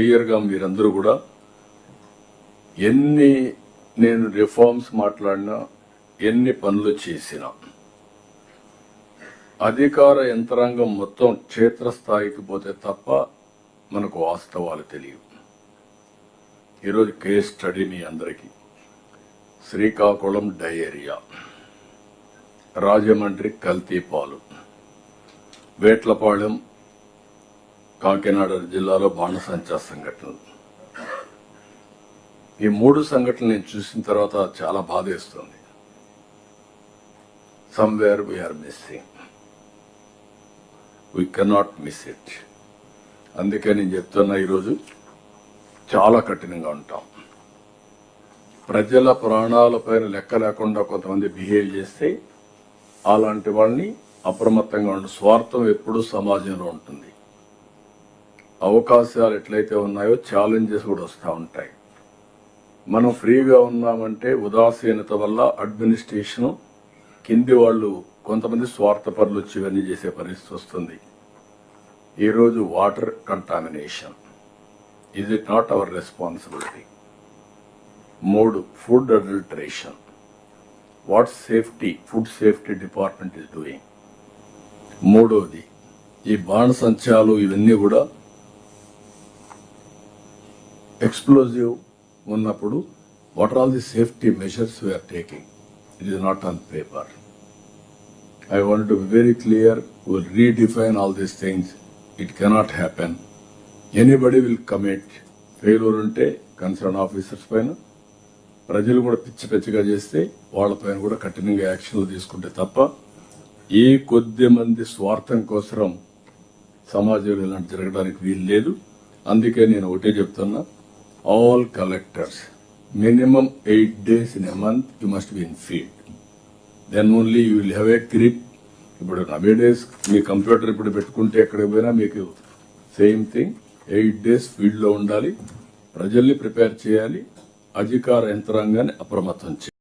క్లియర్గా మీరందరూ కూడా ఎన్ని నేను రిఫార్మ్స్ మాట్లాడినా ఎన్ని పనులు చేసినా అధికార యంత్రాంగం మొత్తం క్షేత్రస్థాయికి పోతే తప్ప మనకు వాస్తవాలు తెలియవు. ఈరోజు కేస్ స్టడీ మీ అందరికీ శ్రీకాకుళం డయేరియా, రాజమండ్రి కల్తీ పాలు, వేట్లపాళెం కాకినాడ జిల్లాలో బాణసంచా సంఘటనలు. ఈ 3 సంఘటనలు నేను చూసిన తర్వాత చాలా బాధేస్తుంది. Somewhere we are missing, we cannot miss it. అందుకే నేను చెప్తున్నా, ఈరోజు చాలా కఠినంగా ఉంటాం. ప్రజల ప్రాణాలపైన లెక్క లేకుండా కొంతమంది బిహేవ్ చేస్తే అలాంటి వాళ్ళని అప్రమత్తంగా ఉండే స్వార్థం ఎప్పుడూ సమాజంలో ఉంటుంది. అవకాశాలు ఎట్లయితే ఉన్నాయో ఛాలెంజెస్ కూడా వస్తూ ఉంటాయి. మనం ఫ్రీగా ఉన్నామంటే ఉదాసీనత వల్ల అడ్మినిస్ట్రేషన్ కింది వాళ్ళు కొంతమంది స్వార్థపరులు వచ్చి ఇవన్నీ చేసే పరిస్థితి వస్తుంది. ఈరోజు water contamination, is it not our responsibility? 3, food adulteration, what safety food safety department is doing. 3వది ఈ బాణసంచాలు, ఇవన్నీ కూడా ఎక్స్ప్లోజివ్ ఉన్నప్పుడు what are all the safety measures we are taking? It is not on paper. I want to be very clear, will redefine all these things. It cannot happen. Anybody will commit. Failure ఉంటే concern officers పైన, ప్రజలు కూడా పిచ్చి పిచ్చిగా చేస్తే వాళ్ళపైన కూడా కఠినంగా యాక్షన్లు తీసుకుంటే తప్ప ఏ కొద్ది మంది స్వార్థం కోసం సమాజంలో ఇలాంటి జరగడానికి వీలు లేదు. అందుకే నేను ఒకటే చెప్తున్నా, all collectors, minimum 8 days in a month you must be in field. Then only you will have a grip. ఇప్పుడు nowadays మీ కంప్యూటర్ ఇప్పుడు పెట్టుకుంటే ఎక్కడికి పోయినా మీకు సేమ్ థింగ్. 8 days ఫీల్డ్ లో ఉండాలి, ప్రజల్ని ప్రిపేర్ చేయాలి, అధికార యంత్రాంగాన్ని అప్రమత్తం చేయాలి.